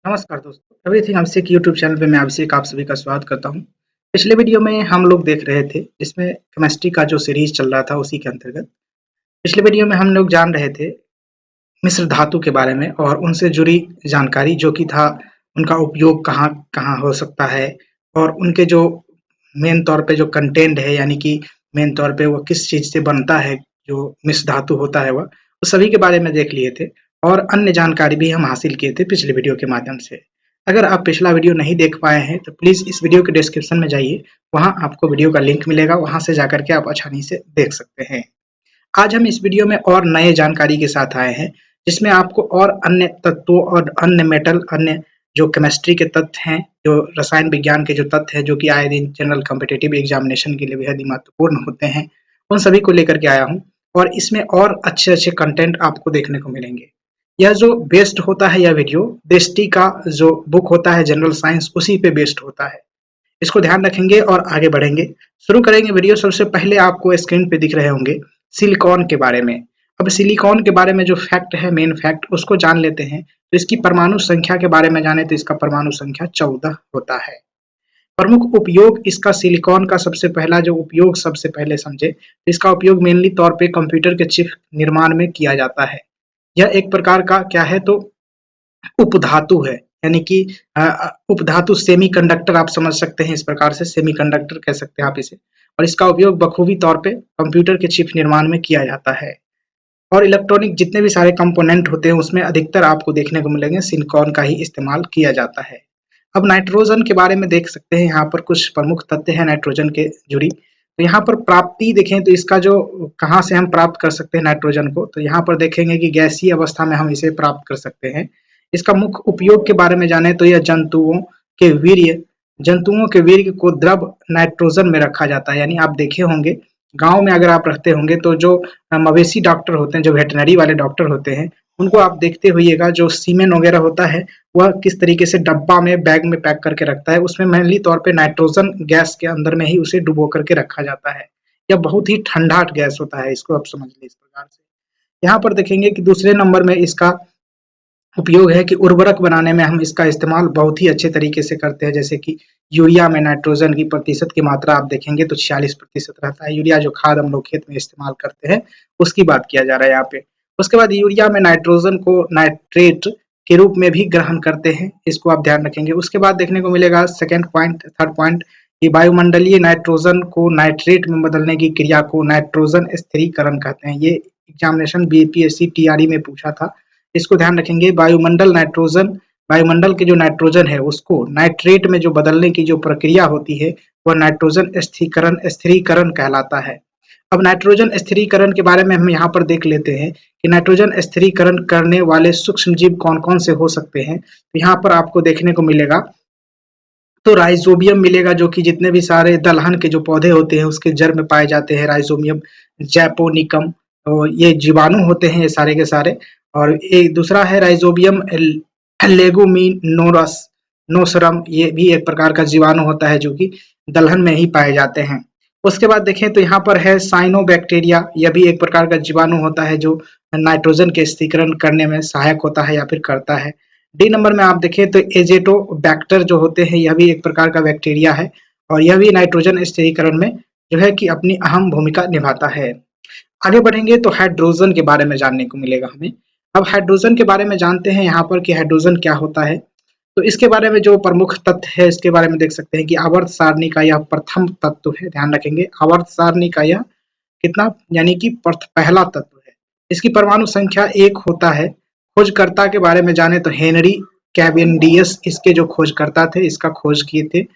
नमस्कार दोस्तों, एवरीथिंग अभिषेक YouTube channel पे मैं अभिषेक आप सभी का स्वागत करता हूँ। पिछले वीडियो में हम लोग देख रहे थे जिसमें केमिस्ट्री का जो सीरीज चल रहा था उसी के अंतर्गत पिछले वीडियो में हम लोग जान रहे थे मिश्र धातु के बारे में और उनसे जुड़ी जानकारी जो कि था उनका उपयोग कहाँ कहाँ हो सकता है और उनके जो मेन तौर पे जो कंटेंट है यानी कि मेन तौर पे वो किस चीज से बनता है, जो मिश्र धातु होता है वह उस सभी के बारे में देख लिए थे और अन्य जानकारी भी हम हासिल किए थे पिछले वीडियो के माध्यम से। अगर आप पिछला वीडियो नहीं देख पाए हैं तो प्लीज इस वीडियो के डिस्क्रिप्शन में जाइए, वहां आपको वीडियो का लिंक मिलेगा, वहां से जाकर के आप आसानी से देख सकते हैं। आज हम इस वीडियो में और नए जानकारी के साथ आए हैं जिसमें आपको और अन्य तत्वों और अन्य मेटल, अन्य जो केमिस्ट्री के तथ्य हैं, जो रसायन विज्ञान के जो तथ्य हैं जो कि आए दिन जनरल कॉम्पिटिटिव एग्जामिनेशन के लिए बेहद ही महत्वपूर्ण होते हैं, उन सभी को लेकर के आया हूँ और इसमें और अच्छे अच्छे कंटेंट आपको देखने को मिलेंगे। यह जो बेस्ड होता है यह वीडियो दृष्टि का जो बुक होता है जनरल साइंस उसी पे बेस्ड होता है। इसको ध्यान रखेंगे और आगे बढ़ेंगे। शुरू करेंगे वीडियो। सबसे पहले आपको स्क्रीन पे दिख रहे होंगे सिलिकॉन के बारे में। अब सिलिकॉन के बारे में जो फैक्ट है, मेन फैक्ट उसको जान लेते हैं। तो इसकी परमाणु संख्या के बारे में जाने तो इसका परमाणु संख्या 14 होता है। प्रमुख उपयोग इसका सिलिकॉन का सबसे पहला जो उपयोग सबसे पहले समझे तो इसका उपयोग मेनली तौर पे कंप्यूटर के चिप निर्माण में किया जाता है। यह एक प्रकार का क्या है तो उपधातु है, यानी कि उपधातु सेमीकंडक्टर आप समझ सकते हैं, इस प्रकार से सेमीकंडक्टर कह सकते हैं आप इसे। और इसका उपयोग बखूबी तौर पे कंप्यूटर के चिप निर्माण में किया जाता है और इलेक्ट्रॉनिक जितने भी सारे कंपोनेंट होते हैं उसमें अधिकतर आपको देखने को मिलेंगे सिलिकॉन का ही इस्तेमाल किया जाता है। अब नाइट्रोजन के बारे में देख सकते हैं, यहाँ पर कुछ प्रमुख तथ्य हैं नाइट्रोजन के जुड़ी। तो यहाँ पर प्राप्ति देखें तो इसका जो कहाँ से हम प्राप्त कर सकते हैं नाइट्रोजन को, तो यहाँ पर देखेंगे कि गैसीय अवस्था में हम इसे प्राप्त कर सकते हैं। इसका मुख्य उपयोग के बारे में जाने तो यह जंतुओं के वीर्य को द्रव नाइट्रोजन में रखा जाता है। यानी आप देखे होंगे गांव में अगर आप रहते होंगे तो जो मवेशी डॉक्टर होते हैं, जो वेटनरी वाले डॉक्टर होते हैं, उनको आप देखते होइएगा जो सीमेन वगैरह होता है वह किस तरीके से डब्बा में बैग में पैक करके रखता है। उसमें मेनली तौर पे नाइट्रोजन गैस के अंदर में ही उसे डुबो करके रखा जाता है। यह बहुत ही ठंडा गैस होता है, इसको आप समझ लीजिए इस प्रकार से। यहाँ पर देखेंगे कि दूसरे नंबर में इसका उपयोग है कि उर्वरक बनाने में हम इसका इस्तेमाल बहुत ही अच्छे तरीके से करते हैं। जैसे कि यूरिया में नाइट्रोजन की प्रतिशत की मात्रा आप देखेंगे तो 46% रहता है। यूरिया जो खाद हम लोग खेत में इस्तेमाल करते हैं उसकी बात किया जा रहा है यहाँ पे। उसके बाद यूरिया में नाइट्रोजन को नाइट्रेट के रूप में भी ग्रहण करते हैं, इसको आप ध्यान रखेंगे। उसके बाद देखने को मिलेगा सेकेंड पॉइंट, थर्ड पॉइंट, कि वायुमंडलीय नाइट्रोजन को नाइट्रेट में बदलने की क्रिया को नाइट्रोजन स्थिरीकरण कहते हैं। ये एग्जामिनेशन बीपीएससी टीआरई में पूछा था, इसको ध्यान रखेंगे। वायुमंडल के जो नाइट्रोजन है उसको नाइट्रेट में जो बदलने की जो प्रक्रिया होती है वह नाइट्रोजन स्थिरीकरण कहलाता है। अब नाइट्रोजन स्थिरीकरण के बारे में हम यहाँ पर देख लेते हैं कि नाइट्रोजन स्थिरीकरण करने वाले सूक्ष्म जीव कौन कौन से हो सकते हैं। तो यहाँ पर आपको देखने को मिलेगा तो राइजोबियम मिलेगा, जो कि जितने भी सारे दलहन के जो पौधे होते हैं उसके जड़ में पाए जाते हैं राइजोबियम, जैपोनिकम, और ये जीवाणु होते हैं ये सारे के सारे। और एक दूसरा है राइजोबियम लेगुमिनोरस नोसरम, ये भी एक प्रकार का जीवाणु होता है जो कि दलहन में ही पाए जाते हैं। उसके बाद देखें तो यहाँ पर है साइनोबैक्टीरिया, यह भी एक प्रकार का जीवाणु होता है जो नाइट्रोजन के स्थिरीकरण करने में सहायक होता है या फिर करता है। डी नंबर में आप देखें तो एजेटोबैक्टर जो होते हैं यह भी एक प्रकार का बैक्टीरिया है और यह भी नाइट्रोजन स्थिरीकरण में जो है कि अपनी अहम भूमिका निभाता है। आगे बढ़ेंगे तो हाइड्रोजन के बारे में जानने को मिलेगा हमें। अब हाइड्रोजन के बारे में जानते हैं यहाँ पर कि हाइड्रोजन क्या होता है। तो इसके बारे में जो प्रमुख तथ्य है इसके बारे में देख सकते हैं कि आवर्त सारणी का यह प्रथम तत्व है। ध्यान रखेंगे आवर्त सारणी का यह कितना, यानी कि पहला तत्व है। इसकी परमाणु संख्या 1 होता है। खोजकर्ता के बारे में जाने तो हेनरी कैवेंडिश इसके जो खोजकर्ता थे, इसका खोज किए थे।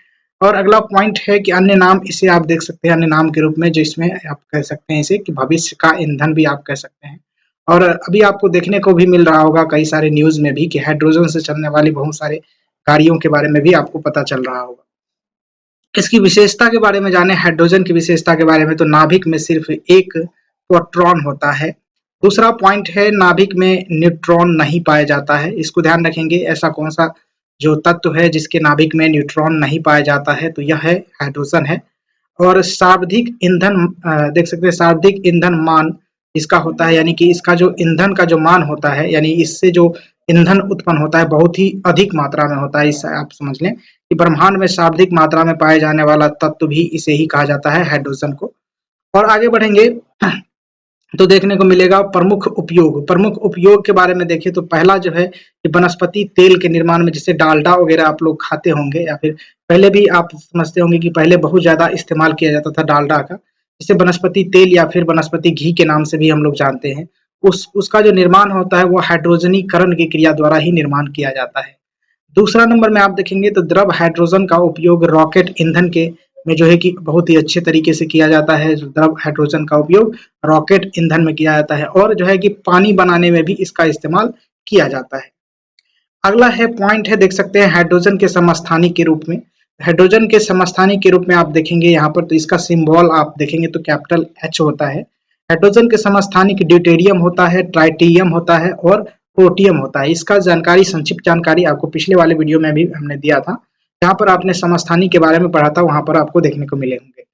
और अगला पॉइंट है कि अन्य नाम, इसे आप देख सकते हैं अन्य नाम के रूप में, जिसमें आप कह सकते हैं इसे कि भविष्य का ईंधन भी आप कह सकते हैं। और अभी आपको देखने को भी मिल रहा होगा कई सारे न्यूज में भी कि हाइड्रोजन से चलने वाली बहुत सारे गाड़ियों के बारे में भी आपको पता चल रहा होगा। इसकी विशेषता के बारे में जाने, हाइड्रोजन की विशेषता के बारे में, तो नाभिक में सिर्फ एक प्रोटॉन होता है। दूसरा पॉइंट है नाभिक में न्यूट्रॉन नहीं पाया जाता है, इसको ध्यान रखेंगे। ऐसा कौन सा जो तत्व है जिसके नाभिक में न्यूट्रॉन नहीं पाया जाता है, तो यह है हाइड्रोजन है। और सर्वाधिक ईंधन देख सकते हैं, सर्वाधिक ईंधन मान इसका होता है, यानी कि इसका जो ईंधन का जो मान होता है, यानी इससे जो ईंधन उत्पन्न होता है बहुत ही अधिक मात्रा में होता है। इससे आप समझ लें कि ब्रह्मांड में सर्वाधिक मात्रा में पाए जाने वाला तत्व भी इसे ही कहा जाता है, हाइड्रोजन को। और आगे बढ़ेंगे तो देखने को मिलेगा प्रमुख उपयोग के बारे में देखें तो पहला जो है कि वनस्पति तेल के निर्माण में, जैसे डालडा वगैरह आप लोग खाते होंगे, या फिर पहले भी आप समझते होंगे कि पहले बहुत ज्यादा इस्तेमाल किया जाता था डालडा का, जिसे वनस्पति तेल या फिर वनस्पति घी के नाम से भी हम लोग जानते हैं। उसका जो निर्माण होता है वो हाइड्रोजनीकरण की क्रिया द्वारा ही निर्माण किया जाता है। दूसरा नंबर में आप देखेंगे तो द्रव हाइड्रोजन का उपयोग रॉकेट ईंधन के में जो है कि बहुत ही अच्छे तरीके से किया जाता है। द्रव हाइड्रोजन का उपयोग रॉकेट ईंधन में किया जाता है, और जो है कि पानी बनाने में भी इसका इस्तेमाल किया जाता है। अगला है पॉइंट है, देख सकते हैं हाइड्रोजन के समस्थानिक के रूप में। हाइड्रोजन के समस्थानिक के रूप में आप देखेंगे यहाँ पर, तो इसका सिंबल आप देखेंगे तो कैपिटल एच होता है। हाइड्रोजन के समस्थानिक ड्यूटेरियम होता है, ट्राइटियम होता है और प्रोटियम होता है। इसका जानकारी, संक्षिप्त जानकारी आपको पिछले वाले वीडियो में भी हमने दिया था, जहाँ पर आपने समस्थानिक के बारे में पढ़ा था, वहां पर आपको देखने को मिले होंगे।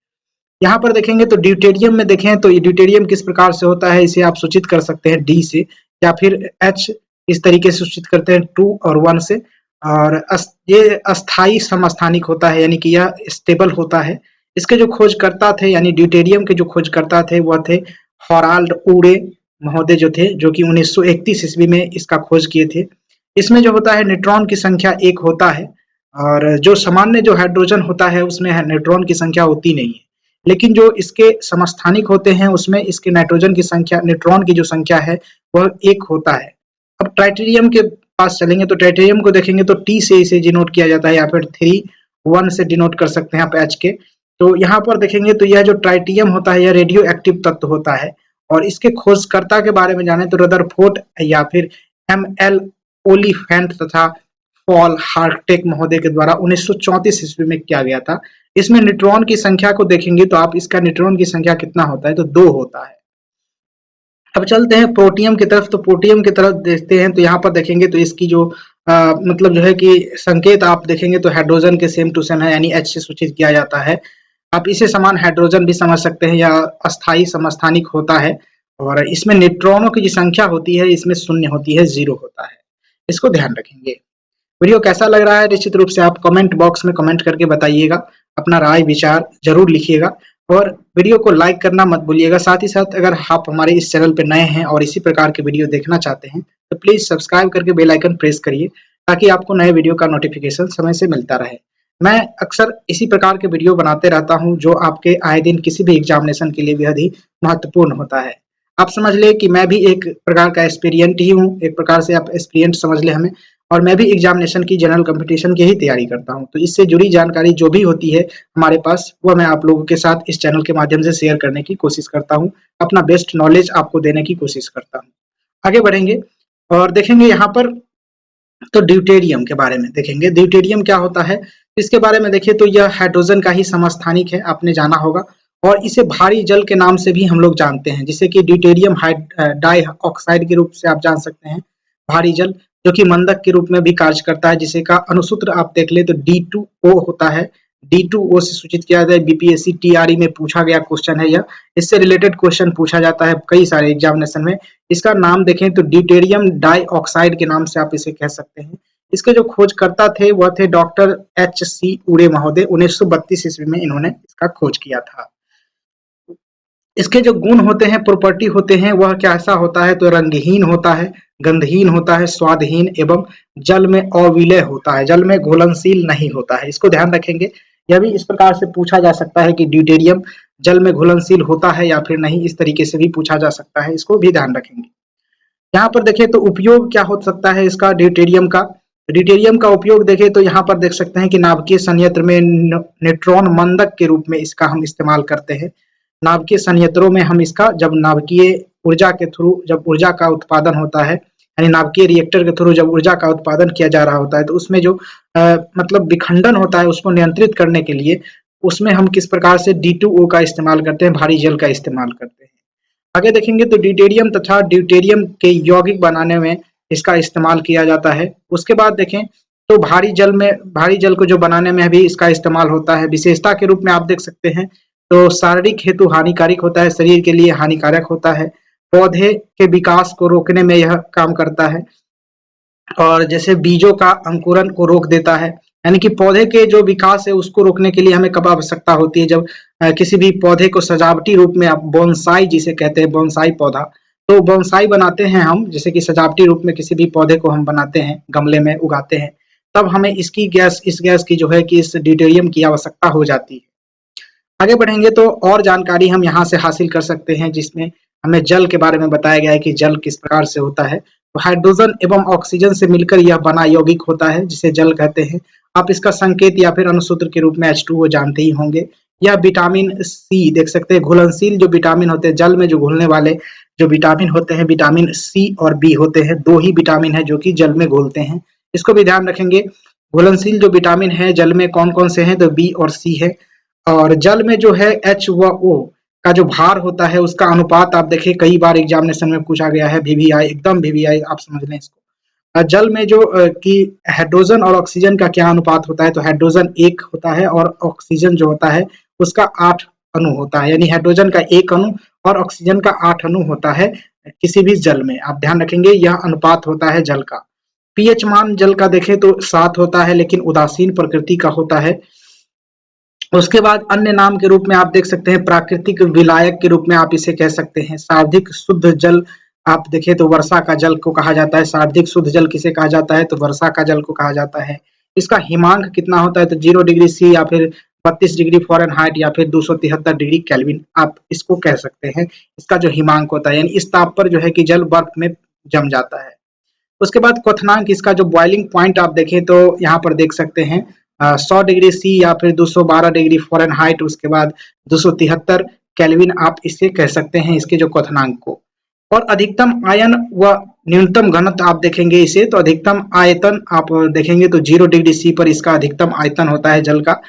यहाँ पर देखेंगे तो ड्यूटेरियम में देखें तो ये ड्यूटेरियम किस प्रकार से होता है, इसे आप सूचित कर सकते हैं डी से, या फिर एच इस तरीके से सूचित करते हैं 2 और 1 से। और ये अस्थाई समस्थानिक होता है, यानी कि यह स्टेबल होता है। इसके जो खोजकर्ता थे, यानी ड्यूटेरियम के जो खोजकर्ता थे वह थे हॉराल्ड उरे महोदय जो थे, जो कि 1931 ईस्वी में इसका खोज किए थे। इसमें जो होता है न्यूट्रॉन की संख्या 1 होता है, और जो सामान्य जो हाइड्रोजन होता है उसमें न्यूट्रॉन की संख्या होती नहीं है, लेकिन जो इसके समस्थानिक होते हैं उसमें इसके नाइट्रोजन की संख्या, न्यूट्रॉन की जो संख्या है वह 1 होता है। अब ट्राइटेरियम के पास चलेंगे तो ट्राइटेरियम को देखेंगे तो टी से इसे डिनोट किया जाता है, या फिर 3 1 से डिनोट कर सकते हैं आप एच के। तो यहाँ पर देखेंगे तो यह जो ट्राइटियम होता है यह रेडियो एक्टिव तत्व होता है, और इसके खोजकर्ता के बारे में जाने तो रदरफोर्ड या फिर एम.एल. ओलिफेंट तथा पॉल हार्टेक महोदय के द्वारा 1934 ईस्वी में किया गया था। इसमें न्यूट्रॉन की संख्या को देखेंगे तो आप, इसका न्यूट्रॉन की संख्या कितना होता है, तो 2 होता है। अब चलते हैं प्रोटियम की तरफ, तो प्रोटियम की तरफ देखते हैं तो यहाँ पर देखेंगे तो इसकी जो मतलब जो है कि संकेत आप देखेंगे तो हाइड्रोजन के सेम टू सेम है, यानी एच से सूचित किया जाता है। आप इसे समान हाइड्रोजन भी समझ सकते हैं, या अस्थाई समस्थानिक होता है। और इसमें न्यूट्रॉनों की जो संख्या होती है इसमें 0 होती है, 0 होता है। इसको ध्यान रखेंगे। वीडियो कैसा लग रहा है निश्चित रूप से आप कमेंट बॉक्स में कमेंट करके बताइएगा, अपना राय विचार जरूर लिखिएगा, और वीडियो को लाइक करना मत भूलिएगा। साथ ही साथ अगर आप हमारे इस चैनल पर नए हैं और इसी प्रकार के वीडियो देखना चाहते हैं तो प्लीज सब्सक्राइब करके बेल आइकन प्रेस करिए, ताकि आपको नए वीडियो का नोटिफिकेशन समय से मिलता रहे। मैं अक्सर इसी प्रकार के वीडियो बनाते रहता हूं, जो आपके आए दिन किसी भी एग्जामिनेशन के लिए बेहद ही महत्वपूर्ण होता है। आप समझ ले कि मैं भी एक प्रकार का एस्पिरिएंट ही हूँ, एक प्रकार से आप एस्पिरिएंट समझ ले हमें, और मैं भी एग्जामिनेशन की, जनरल कंपटीशन की ही तैयारी करता हूँ। तो इससे जुड़ी जानकारी जो भी होती है हमारे पास, वह मैं आप लोगों के साथ इस चैनल के माध्यम से शेयर करने की कोशिश करता हूँ, अपना बेस्ट नॉलेज आपको देने की कोशिश करता हूँ। आगे बढ़ेंगे और देखेंगे यहाँ पर तो ड्यूटेरियम के बारे में देखेंगे। ड्यूटेरियम क्या होता है, इसके बारे में देखिए तो यह हाइड्रोजन का ही समस्थानिक है, आपने जाना होगा, और इसे भारी जल के नाम से भी हम लोग जानते हैं, जिसे कि ड्यूटेरियम डाई ऑक्साइड के रूप से आप जान सकते हैं, भारी जल, जो कि मंदक के रूप में भी कार्य करता है, जिसे का अनुसूत्र आप देख ले तो D2O होता है। D2O से सूचित किया जाता है। बीपीएससी टीआरई में पूछा गया क्वेश्चन है यह, इससे रिलेटेड क्वेश्चन पूछा जाता है कई सारे एग्जामिनेशन में। इसका नाम देखें तो ड्यूटेरियम डाई ऑक्साइड के नाम से आप इसे कह सकते हैं। इसके जो खोजकर्ता थे वह थे डॉक्टर H.C. उरे महोदय, 1932 ईस्वी में इन्होंने इसका खोज किया था। इसके जो गुण होते हैं, प्रॉपर्टी होते हैं, वह कैसा होता है, तो रंगहीन होता है, गंधहीन होता है, स्वादहीन एवं जल में अविलय होता है, जल में घुलनशील नहीं होता है। इसको ध्यान रखेंगे, यह भी इस प्रकार से पूछा जा सकता है कि ड्यूटेरियम जल में घुलनशील होता है या फिर नहीं, इस तरीके से भी पूछा जा सकता है, इसको भी ध्यान रखेंगे। यहाँ पर देखें तो उपयोग क्या हो सकता है इसका, ड्यूटेरियम का। ड्यूटेरियम का उपयोग देखें तो यहाँ पर देख सकते हैं कि नाभिकीय संयंत्र में न्यूट्रॉन मंदक के रूप में इसका हम इस्तेमाल करते हैं। नाभिकीय संयंत्रों में हम इसका, जब नाभिकीय ऊर्जा के थ्रू जब ऊर्जा का उत्पादन होता है, यानी नाभिकीय रिएक्टर के थ्रू जब ऊर्जा का उत्पादन किया जा रहा होता है, तो उसमें जो मतलब विखंडन होता है उसको नियंत्रित करने के लिए उसमें हम किस प्रकार से D2O का इस्तेमाल करते हैं, भारी जल का इस्तेमाल करते हैं। आगे देखेंगे तो ड्यूटेरियम तथा ड्यूटेरियम के यौगिक बनाने में इसका इस्तेमाल किया जाता है। उसके बाद देखें तो भारी जल को जो बनाने में भी इसका इस्तेमाल होता है। विशेषता के रूप में आप देख सकते हैं तो शारीरिक हेतु हानिकारक होता है, शरीर के लिए हानिकारक होता है। पौधे के विकास को रोकने में यह काम करता है। और जैसे बीजों का अंकुरन को रोक देता है, यानी कि पौधे के जो विकास है उसको रोकने के लिए हमें कब आवश्यकता होती है, जब किसी भी पौधे को सजावटी रूप में, आप बोनसाई जिसे कहते हैं, बोनसाई पौधा, तो बोनसाई बनाते हैं हम, जैसे कि सजावटी रूप में किसी भी पौधे को हम बनाते हैं, गमले में उगाते हैं, तब हमें इस गैस की जो है कि इस ड्यूटेरियम की आवश्यकता हो जाती है। आगे बढ़ेंगे तो और जानकारी हम यहाँ से हासिल कर सकते हैं, जिसमें हमें जल के बारे में बताया गया है कि जल किस प्रकार से होता है। तो हाइड्रोजन एवं ऑक्सीजन से मिलकर यह बना यौगिक होता है, जिसे जल कहते हैं। आप इसका संकेत या फिर अनुसूत्र के रूप में H2O जानते ही होंगे। यह विटामिन सी देख सकते हैं, घुलनशील जो विटामिन होते हैं, जल में जो घुलने वाले जो विटामिन होते हैं, विटामिन सी और बी होते हैं, दो ही विटामिन है जो कि जल में घुलते हैं। इसको भी ध्यान रखेंगे। घुलनशील जो विटामिन है जल में कौन कौन से हैं, तो बी और सी है। और जल में जो है H व O का जो भार होता है उसका अनुपात आप देखिए, कई बार एग्जामिनेशन में पूछा गया है, VVI एकदम VVI आप समझ लें इसको। जल में जो कि हाइड्रोजन और ऑक्सीजन का क्या अनुपात होता है, तो हाइड्रोजन 1 होता है और ऑक्सीजन जो होता है उसका 8 अणु होता है, यानी हाइड्रोजन का 1 अणु और ऑक्सीजन का 8 अणु होता है किसी भी जल में। आप ध्यान रखेंगे यह अनुपात होता है जल का। पीएच मान जल का देखें तो 7 होता है, लेकिन उदासीन प्रकृति का होता है। उसके बाद अन्य नाम के रूप में आप देख सकते हैं, प्राकृतिक विलायक के रूप में आप इसे कह सकते हैं। सर्वाधिक शुद्ध जल आप देखें तो वर्षा का जल को कहा जाता है। सर्वाधिक शुद्ध जल किसे कहा जाता है, तो वर्षा का जल को कहा जाता है। इसका हिमांक कितना होता है, तो 0 डिग्री सी या फिर 32 डिग्री फ़ारेनहाइट या फिर 273 डिग्री केल्विन आप इसको कह सकते हैं। इसका जो हिमांक होता है, यानी इस ताप पर जो है कि जल बर्फ में जम जाता है। उसके बाद क्वथनांक, इसका जो बॉइलिंग पॉइंट आप देखें तो यहाँ पर देख सकते हैं 100 डिग्री सी या फिर 212 डिग्री फ़ारेनहाइट, उसके बाद 273 केल्विन आप इसे कह सकते हैं, इसके जो क्वथनांक को। और अधिकतम आयन व न्यूनतम घनत्व आप देखेंगे इसे, तो अधिकतम आयतन आप देखेंगे तो 0 डिग्री सी पर इसका अधिकतम आयतन होता है जल का।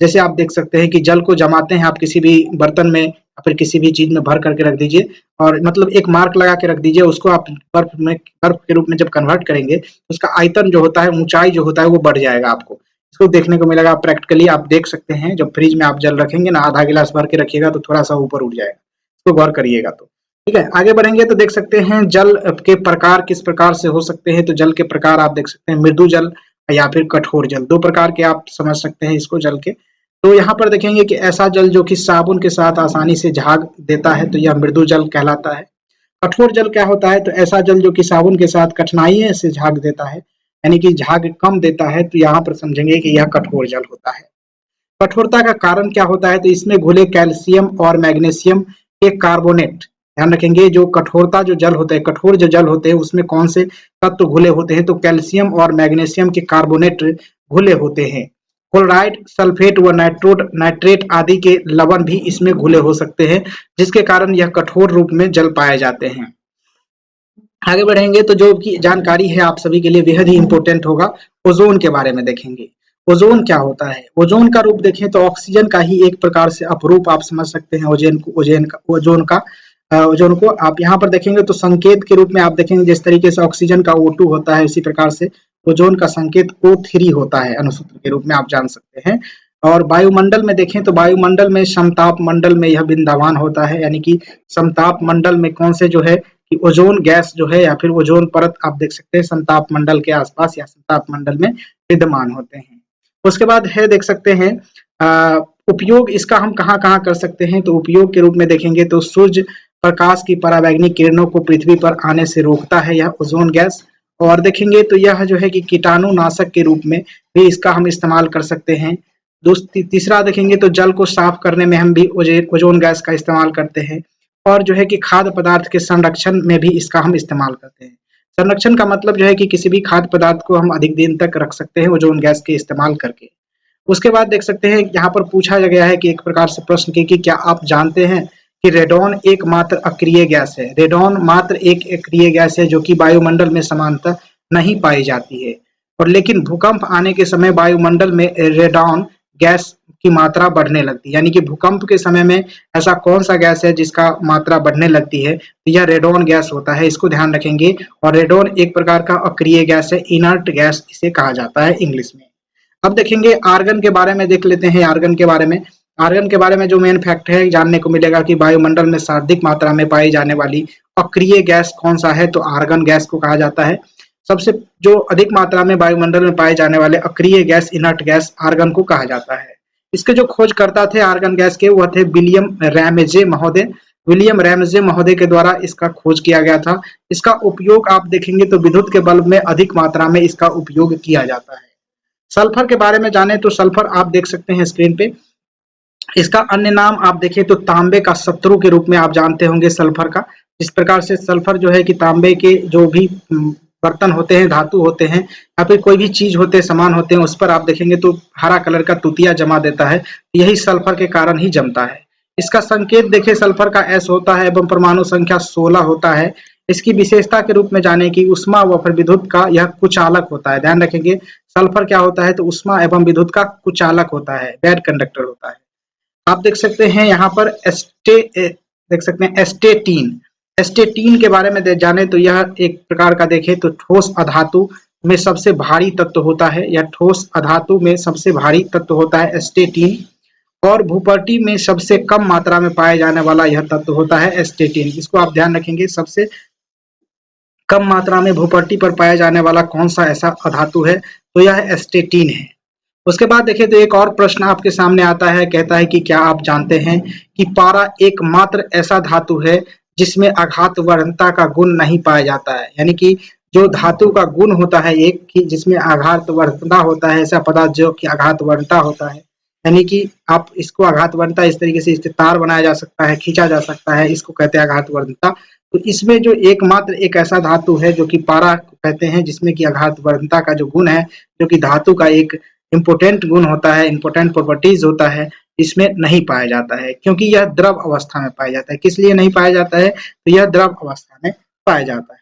जैसे आप देख सकते हैं कि जल को जमाते हैं आप किसी भी बर्तन में या फिर किसी भी चीज में भर करके रख दीजिए, और मतलब एक मार्क लगा के रख दीजिए, उसको आप बर्फ के रूप में जब कन्वर्ट करेंगे तो उसका आयतन जो होता है, ऊंचाई जो होता है वो बढ़ जाएगा। आपको इसको देखने को मिलेगा, प्रैक्टिकली आप देख सकते हैं। जब फ्रिज में आप जल रखेंगे ना, आधा गिलास भर के रखिएगा तो थोड़ा सा ऊपर उठ जाएगा, इसको गौर करिएगा। तो ठीक है, आगे बढ़ेंगे तो देख सकते हैं जल के प्रकार किस प्रकार से हो सकते हैं। तो जल के प्रकार आप देख सकते हैं, मृदु जल या फिर कठोर जल, दो प्रकार के आप समझ सकते हैं इसको जल के। तो यहाँ पर देखेंगे कि ऐसा जल जो कि साबुन के साथ आसानी से झाग देता है, तो यह मृदु जल कहलाता है। कठोर जल क्या होता है, तो ऐसा जल जो कि साबुन के साथ कठिनाई से झाग देता है, यानी कि झाग कम देता है, तो यहाँ पर समझेंगे कि यह कठोर जल होता है। कठोरता का कारण क्या होता है, तो इसमें घुले कैल्शियम और मैग्नीशियम के कार्बोनेट, ध्यान रखेंगे जो कठोरता जो जल होता है, कठोर जो जल होते हैं उसमें कौन से तत्व घुले होते हैं, तो कैल्शियम और मैग्नीशियम के कार्बोनेट घुले होते हैं। क्लोराइड, सल्फेट व नाइट्रेट आदि के लवण भी इसमें घुले हो सकते हैं, जिसके कारण यह कठोर रूप में जल पाए जाते हैं। आगे बढ़ेंगे तो जो की जानकारी है आप सभी के लिए बेहद ही इंपॉर्टेंट होगा, ओजोन के बारे में देखेंगे। ओजोन क्या होता है, ओजोन का रूप देखें तो ऑक्सीजन का ही एक प्रकार से अपरूप आप समझ सकते हैं ओजोन को आप यहाँ पर देखेंगे तो संकेत के रूप में आप देखेंगे, जिस तरीके से ऑक्सीजन का O2 होता है, उसी प्रकार से ओजोन का संकेत O3 होता है, अनुसूत्र के रूप में आप जान सकते हैं। और वायुमंडल में देखें तो वायुमंडल में समताप मंडल में यह बिंदावान होता है, यानी कि समताप मंडल में कौन से जो है कि ओजोन गैस जो है या फिर ओजोन परत आप देख सकते हैं समताप मंडल के आसपास या समताप मंडल में विद्यमान होते हैं। उसके बाद है देख सकते हैं उपयोग इसका हम कहाँ कहाँ कर सकते हैं, तो उपयोग के रूप में देखेंगे तो सूर्य प्रकाश की परावैंगनिक किरणों को पृथ्वी पर आने से रोकता है यह ओजोन गैस। और देखेंगे तो यह जो है कि कीटाणुनाशक के रूप में भी इसका हम इस्तेमाल कर सकते हैं। तीसरा देखेंगे तो जल को साफ करने में हम भी ओजोन गैस का इस्तेमाल करते हैं। और जो है कि खाद्य पदार्थ के संरक्षण में भी इसका हम इस्तेमाल करते हैं। संरक्षण का मतलब जो है कि किसी भी खाद्य पदार्थ को हम अधिक दिन तक रख सकते हैं ओजोन गैस के इस्तेमाल करके। उसके बाद देख सकते हैं यहाँ पर पूछा गया है कि एक प्रकार से प्रश्न कि क्या आप जानते हैं कि रेडॉन एकमात्र अक्रिय गैस है। रेडॉन मात्र एक अक्रिय गैस है जो कि वायुमंडल में समानतः नहीं पाई जाती है, और लेकिन भूकंप आने के समय वायुमंडल में रेडॉन गैस की मात्रा बढ़ने लगती है। यानी कि भूकंप के समय में ऐसा कौन सा गैस है जिसका मात्रा बढ़ने लगती है, तो यह रेडॉन गैस होता है, इसको ध्यान रखेंगे। और रेडॉन एक प्रकार का अक्रिय गैस है, इनर्ट गैस इसे कहा जाता है इंग्लिश में। अब देखेंगे आर्गन के बारे में, देख लेते हैं आर्गन के बारे में। आर्गन के बारे में जो मेन फैक्ट है जानने को मिलेगा कि वायुमंडल में सर्वाधिक मात्रा में पाई जाने वाली अक्रिय गैस कौन सा है, तो आर्गन गैस को कहा जाता है। सबसे जो अधिक मात्रा में वायुमंडल में पाए जाने वाले अक्रिय गैस, इनर्ट गैस, आर्गन को कहा जाता है। इसके जो खोजकर्ता थे आर्गन गैस के, वह थे विलियम रैमजे महोदय। विलियम रैमजे महोदय के द्वारा इसका खोज किया गया था। इसका उपयोग आप देखेंगे तो विद्युत के बल्ब में अधिक मात्रा में इसका उपयोग किया जाता है। सल्फर के बारे में जाने तो सल्फर आप देख सकते हैं स्क्रीन पे। इसका अन्य नाम आप देखें तो तांबे का शत्रु के रूप में आप जानते होंगे सल्फर का। इस प्रकार से सल्फर जो है कि तांबे के जो भी बर्तन होते हैं, धातु होते हैं या फिर कोई भी चीज होते हैं, सामान होते हैं, उस पर आप देखेंगे तो हरा कलर का तुतिया जमा देता है। यही सल्फर के कारण ही जमता है। इसका संकेत देखिए सल्फर का एस होता है एवं परमाणु संख्या 16 होता है। इसकी विशेषता के रूप में जाने की उष्मा व फिर विद्युत का यह कुचालक होता है। ध्यान रखेंगे सल्फर क्या होता है, तो उष्मा एवं विद्युत का कुचालक होता है, बैड कंडक्टर होता है। आप देख सकते हैं यहाँ पर देख सकते हैं एस्टेटीन। एस्टेटीन के बारे में जाने तो यह एक प्रकार का देखें तो ठोस अधातु में सबसे भारी तत्व होता है। यह ठोस अधातु में सबसे भारी तत्व होता है एस्टेटीन, और भूपर्टी में सबसे कम मात्रा में पाए जाने वाला यह तत्व होता है एस्टेटीन। इसको आप ध्यान रखेंगे, सबसे कम मात्रा में भूपर्टी पर पाया जाने वाला कौन सा ऐसा अधातु है, तो यह एस्टेटीन है। उसके बाद देखें तो एक और प्रश्न आपके सामने आता है, कहता है कि क्या आप जानते हैं कि पारा एकमात्र ऐसा धातु है जिसमें आघातवर्णता का गुण नहीं पाया जाता है। यानी कि जो धातु का गुण होता है एक कि जिसमें आघातवर्णता होता है, ऐसा पदार्थ जो कि आघातवर्णता होता है। यानी कि आप इसको आघातवर्णता इस तरीके से इससे तार बनाया जा सकता है, खींचा जा सकता है, इसको कहते हैं आघातवर्णता। तो इसमें जो एकमात्र एक ऐसा धातु है जो कि पारा कहते हैं, जिसमें कि आघातवर्णता का जो गुण है, जो कि धातु का एक इम्पोर्टेंट गुण होता है, इम्पोर्टेंट प्रॉपर्टीज होता है, इसमें नहीं पाया जाता है, क्योंकि यह द्रव अवस्था में पाया जाता है। किस लिए नहीं पाया जाता है, तो यह द्रव अवस्था में पाया जाता है।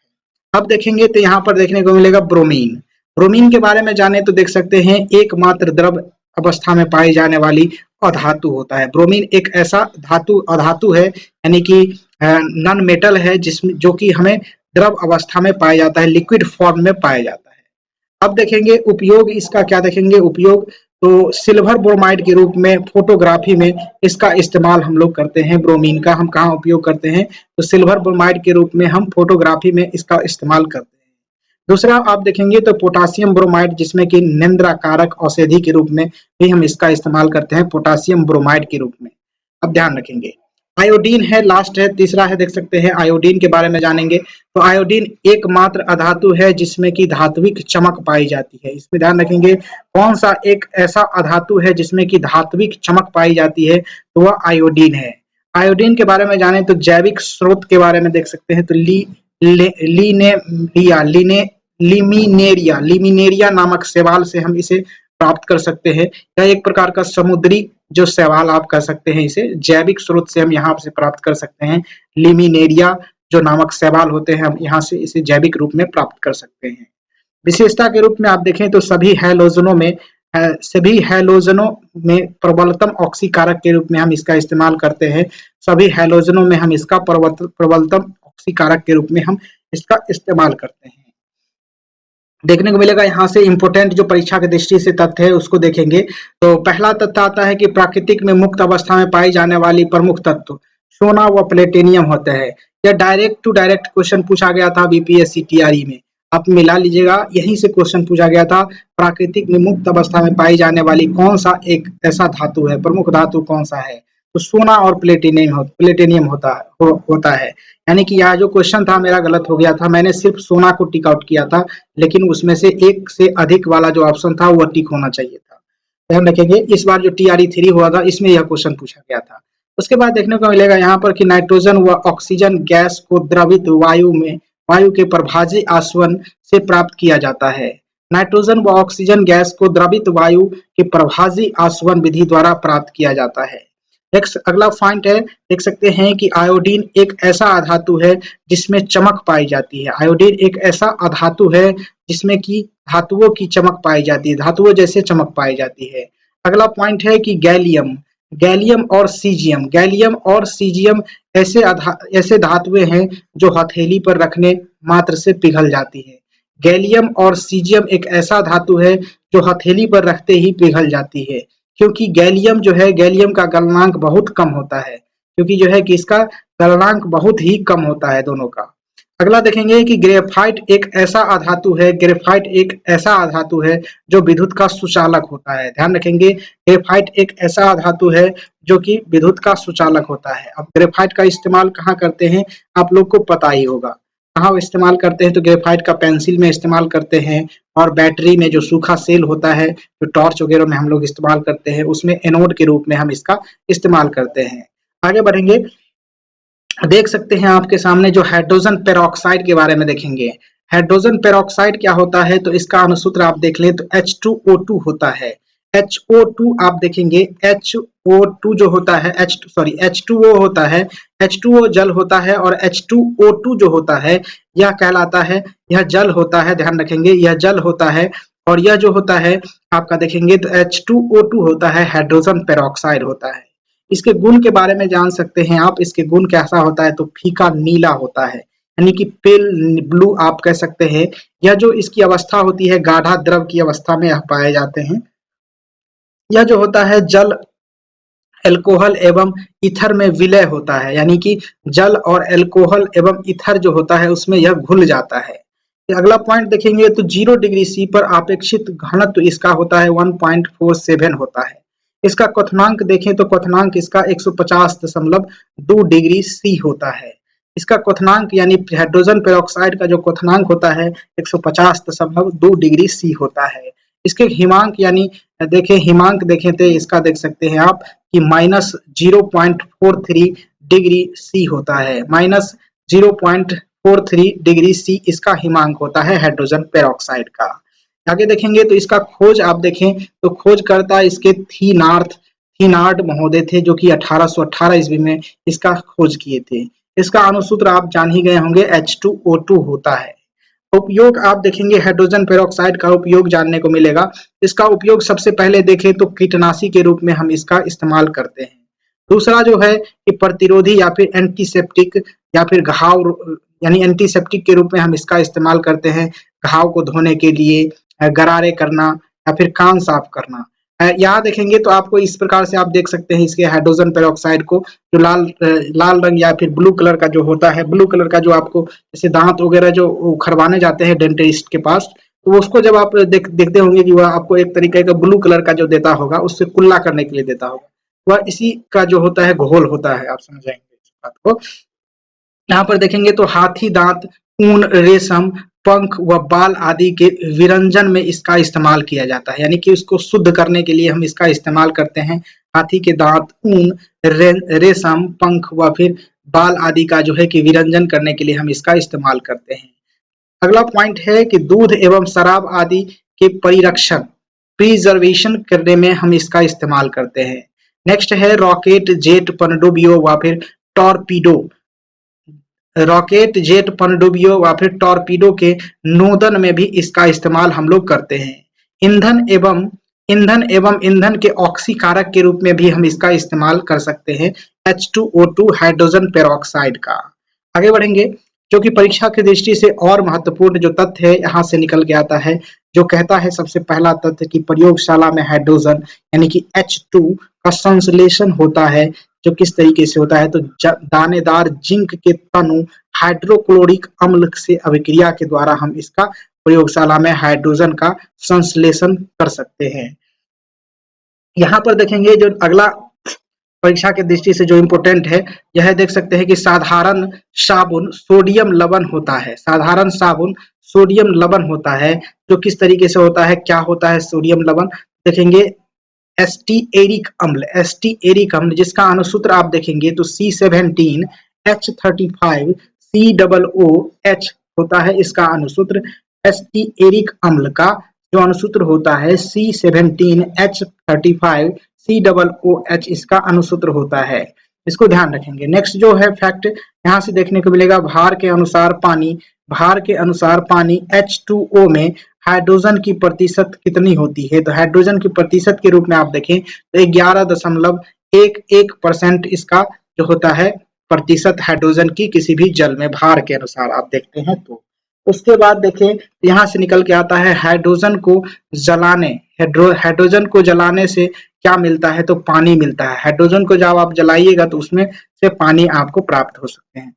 अब देखेंगे तो यहाँ पर देखने को मिलेगा ब्रोमीन। ब्रोमीन के बारे में जाने तो देख सकते हैं एकमात्र द्रव अवस्था में पाई जाने वाली अधातु होता है। ब्रोमीन एक ऐसा अधातु है, यानी कि नॉन मेटल है, जिसमें जो कि हमें द्रव अवस्था में पाया जाता है, लिक्विड फॉर्म में पाया जाता है। अब देखेंगे उपयोग इसका, क्या देखेंगे उपयोग, तो सिल्वर ब्रोमाइड के रूप में फोटोग्राफी में इसका इस्तेमाल हम लोग करते हैं। ब्रोमीन का हम कहाँ उपयोग करते हैं, तो सिल्वर ब्रोमाइड के रूप में हम फोटोग्राफी में इसका इस्तेमाल करते हैं। दूसरा आप देखेंगे तो पोटासियम ब्रोमाइड, जिसमें कि निंद्राकारक औषधि के रूप में भी हम इसका इस्तेमाल करते हैं, पोटासियम ब्रोमाइड के रूप में। अब ध्यान रखेंगे आयोडीन है, लास्ट है, तीसरा है, देख सकते हैं आयोडीन के बारे में जानेंगे। तो आयोडीन एकमात्र अधातु है जिसमें कि धात्विक चमक पाई जाती है। इसमें ध्यान रखेंगे कौन सा एक ऐसा अधातु है जिसमें कि धात्विक चमक पाई जाती है, तो वह आयोडीन है। आयोडीन के बारे में जाने तो जैविक स्रोत के बारे में देख सकते हैं, तो लिमिनेरिया नामक शैवाल से हम इसे प्राप्त कर सकते हैं। यह एक प्रकार का समुद्री जो शैवाल आप कह सकते हैं, इसे जैविक स्रोत से हम यहाँ से प्राप्त कर सकते हैं। लिमिनेरिया जो नामक शैवाल होते हैं, हम यहाँ से इसे जैविक रूप में प्राप्त कर सकते हैं। विशेषता के रूप में आप देखें तो सभी हैलोजनों में प्रबलतम ऑक्सीकारक के रूप में हम इसका इस्तेमाल करते हैं। सभी हैलोजनों में हम इसका प्रबलतम ऑक्सीकारक के रूप में हम इसका इस्तेमाल करते हैं। देखने को मिलेगा यहाँ से इंपोर्टेंट जो परीक्षा की दृष्टि से तथ्य है उसको देखेंगे। तो पहला तथ्य आता है कि प्राकृतिक में मुक्त अवस्था में पाई जाने वाली प्रमुख तत्व सोना व प्लेटिनियम होते हैं। यह डायरेक्ट टू डायरेक्ट क्वेश्चन पूछा गया था बीपीएससी टीआरई में, आप मिला लीजिएगा, यहीं से क्वेश्चन पूछा गया था। प्राकृतिक में मुक्त अवस्था में पाई जाने वाली कौन सा एक ऐसा धातु है, प्रमुख धातु कौन सा है, तो सोना और प्लेटिनियम होता है। यानी कि यहाँ जो क्वेश्चन था मेरा गलत हो गया था, मैंने सिर्फ सोना को टिक आउट किया था, लेकिन उसमें से एक से अधिक वाला जो ऑप्शन था वो टिक होना चाहिए था। ध्यान रखेंगे इस बार जो टीआरई 3 हुआ था इसमें यह क्वेश्चन पूछा गया था। उसके बाद देखने को मिलेगा यहाँ पर कि नाइट्रोजन व ऑक्सीजन गैस को द्रवित वायु के प्रभाजी आसवन से प्राप्त किया जाता है। नाइट्रोजन व ऑक्सीजन गैस को द्रवित वायु के प्रभाजी आसवन विधि द्वारा प्राप्त किया जाता है। नेक्स्ट अगला पॉइंट है, देख सकते हैं कि आयोडीन एक ऐसा अधातु है जिसमें चमक पाई जाती है। आयोडीन एक ऐसा अधातु है जिसमें कि धातुओं की चमक पाई जाती है, धातुओं जैसे चमक पाई जाती है। अगला पॉइंट है कि गैलियम और सीजियम ऐसे धातुएं हैं जो हथेली पर रखने मात्र से पिघल जाती है। गैलियम और सीजियम एक ऐसा धातु है जो हथेली पर रखते ही पिघल जाती है, क्योंकि गैलियम का गलनांक बहुत कम होता है, क्योंकि जो है कि इसका गलनांक बहुत ही कम होता है दोनों का। अगला देखेंगे कि ग्रेफाइट एक ऐसा अधातु है, ग्रेफाइट एक ऐसा अधातु है जो विद्युत का सुचालक होता है। ध्यान रखेंगे, ग्रेफाइट एक ऐसा अधातु है जो कि विद्युत का सुचालक होता है। अब ग्रेफाइट का इस्तेमाल कहाँ करते हैं आप लोग को पता ही होगा। कहाँ इस्तेमाल करते हैं तो ग्रेफाइट का पेंसिल में इस्तेमाल करते हैं, और बैटरी में जो सूखा सेल होता है, जो टॉर्च वगैरह में हम लोग इस्तेमाल करते हैं, उसमें एनोड के रूप में हम इसका इस्तेमाल करते हैं। आगे बढ़ेंगे, देख सकते हैं आपके सामने जो हाइड्रोजन पेरोक्साइड के बारे में देखेंगे। हाइड्रोजन पेरोक्साइड क्या होता है तो इसका अणुसूत्र आप देख लें तो H2O2 होता है। HO2 आप देखेंगे, HO2 जो होता है H2O होता है, H2O जल होता है, और H2O2 जो होता है यह कहलाता है, यह जल होता है। ध्यान रखेंगे, यह जल होता है, और यह जो होता है आपका देखेंगे तो H2O2 होता है, हाइड्रोजन पेरोक्साइड होता है। इसके गुण के बारे में जान सकते हैं आप। इसके गुण कैसा होता है तो फीका नीला होता है, यानी कि पेल ब्लू आप कह सकते हैं। यह जो इसकी अवस्था होती है, गाढ़ा द्रव की अवस्था में यह पाए जाते हैं। यह जो होता है जल, एल्कोहल एवं ईथर में विलय होता है, यानी कि जल और एल्कोहल एवं ईथर जो होता है उसमें यह घुल जाता है। अगला पॉइंट देखेंगे तो 0 डिग्री सी पर आपेक्षिक घनत्व इसका होता है 1.47 होता है। इसका क्वथनांक देखें तो क्वथनांक इसका 150.2 डिग्री सी होता है। इसका क्वथनांक यानी हाइड्रोजन पेरोक्साइड का जो क्वथनांक होता है 150.2 डिग्री सी होता है। इसके हिमांक यानी देखें, हिमांक देखें तो इसका देख सकते हैं आप कि -0.43 डिग्री सी होता है। -0.43 डिग्री सी इसका हिमांक होता है हाइड्रोजन पेरोक्साइड का। आगे देखेंगे तो इसका खोज आप देखें तो खोजकर्ता इसके थीनार्ड महोदय थे, जो कि 1818 ईस्वी में इसका खोज किए थे। इसका अणुसूत्र आप जान ही गए होंगे, H2O2 होता है। उपयोग आप देखेंगे, हाइड्रोजन पेरोक्साइड का उपयोग जानने को मिलेगा। इसका उपयोग सबसे पहले देखें तो कीटनाशी के रूप में हम इसका इस्तेमाल करते हैं। दूसरा जो है कि प्रतिरोधी या फिर एंटीसेप्टिक, या फिर घाव यानी एंटीसेप्टिक के रूप में हम इसका इस्तेमाल करते हैं, घाव को धोने के लिए, गरारे करना या फिर कान साफ करना। यहाँ देखेंगे तो आपको इस प्रकार से आप देख सकते हैं इसके हाइड्रोजन पेरोक्साइड को, जो लाल रंग या फिर ब्लू कलर का जो होता है, ब्लू कलर का जो आपको जैसे दांत वगैरह जो उखड़वाने जाते हैं डेंटिस्ट के पास, तो उसको जब आप देखते होंगे कि वह आपको एक तरीके का ब्लू कलर का जो देता होगा, उससे कुल्ला करने के लिए देता होगा, वह इसी का जो होता है घोल होता है। आप समझ जाएंगे इस बात को। यहाँ पर देखेंगे तो हाथी दांत, ऊन, रेशम, पंख व बाल आदि के विरंजन में इसका इस्तेमाल किया जाता है, यानी कि उसको शुद्ध करने के लिए हम इसका इस्तेमाल करते हैं। हाथी के दांत, ऊन, रेशम, पंख व फिर बाल आदि का जो है कि विरंजन करने के लिए हम इसका इस्तेमाल करते हैं। अगला पॉइंट है कि दूध एवं शराब आदि के परिरक्षण, प्रिजर्वेशन करने में हम इसका इस्तेमाल करते हैं। नेक्स्ट है रॉकेट, जेट, पनडुब्बियों व फिर टॉर्पीडो, रॉकेट, जेट, पनडुब्बियों व फिर टॉर्पीडो के नोदन में भी इसका इस्तेमाल हम लोग करते हैं। ईंधन एवं ईंधन के ऑक्सीकारक के रूप में भी हम इसका इस्तेमाल कर सकते हैं, H2O2 हाइड्रोजन पेरोक्साइड का। आगे बढ़ेंगे, जो कि परीक्षा की दृष्टि से और महत्वपूर्ण जो तथ्य है यहाँ से निकल के आता है, जो कहता है सबसे पहला तथ्य कि प्रयोगशाला में हाइड्रोजन यानी कि H2 का संश्लेषण होता है। जो किस तरीके से होता है तो दानेदार जिंक के तनु हाइड्रोक्लोरिक अम्ल से अभिक्रिया के द्वारा हम इसका प्रयोगशाला में हाइड्रोजन का संश्लेषण कर सकते हैं। यहाँ पर देखेंगे जो अगला परीक्षा की दृष्टि से जो इम्पोर्टेंट है, यह देख सकते हैं कि साधारण साबुन सोडियम लवण होता है। साधारण साबुन सोडियम लवण होता है। जो किस तरीके से होता है, क्या होता है सोडियम लवण, देखेंगे एस्टिएरिक अम्ल, एस्टिएरिक अम्ल जिसका अणुसूत्र आप देखेंगे तो C17H35COOH होता है इसका अणुसूत्र। एस्टिएरिक अम्ल का जो अणुसूत्र होता है C17H35COOH इसका अणुसूत्र होता है। इसको ध्यान रखेंगे। नेक्स्ट जो है फैक्ट यहाँ से देखने को मिलेगा, भार के अनुसार पानी H2O में हाइड्रोजन की प्रतिशत कितनी होती है, तो हाइड्रोजन की प्रतिशत के रूप में आप देखें तो 11.11% इसका जो होता है प्रतिशत हाइड्रोजन की किसी भी जल में भार के अनुसार आप देखते हैं तो। उसके बाद देखें यहाँ से निकल के आता है हाइड्रोजन को जलाने से क्या मिलता है, तो पानी मिलता है। हाइड्रोजन को जब आप जलाइएगा तो उसमें से पानी आपको प्राप्त हो सकते हैं।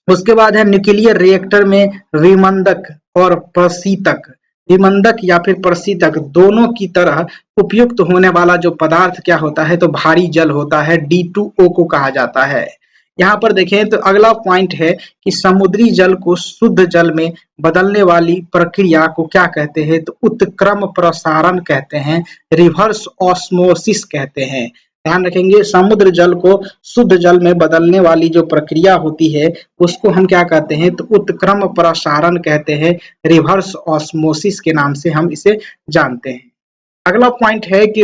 उसके बाद है न्यूक्लियर रिएक्टर में विमंदक और प्रशीतक। विमंदक या फिर प्रशीतक दोनों की तरह उपयुक्त होने वाला जो पदार्थ क्या होता है, तो भारी जल होता है, D2O को कहा जाता है। यहाँ पर देखें तो अगला पॉइंट है कि समुद्री जल को शुद्ध जल में बदलने वाली प्रक्रिया को क्या कहते हैं, तो उत्क्रम प्रसारण कहते हैं, रिवर्स ऑस्मोसिस कहते हैं। ध्यान रखेंगे, समुद्र जल को शुद्ध जल में बदलने वाली जो प्रक्रिया होती है उसको हम क्या कहते हैं, तो उत्क्रम प्रसारण कहते हैं, रिवर्स ऑस्मोसिस के नाम से हम इसे जानते हैं। अगला पॉइंट है कि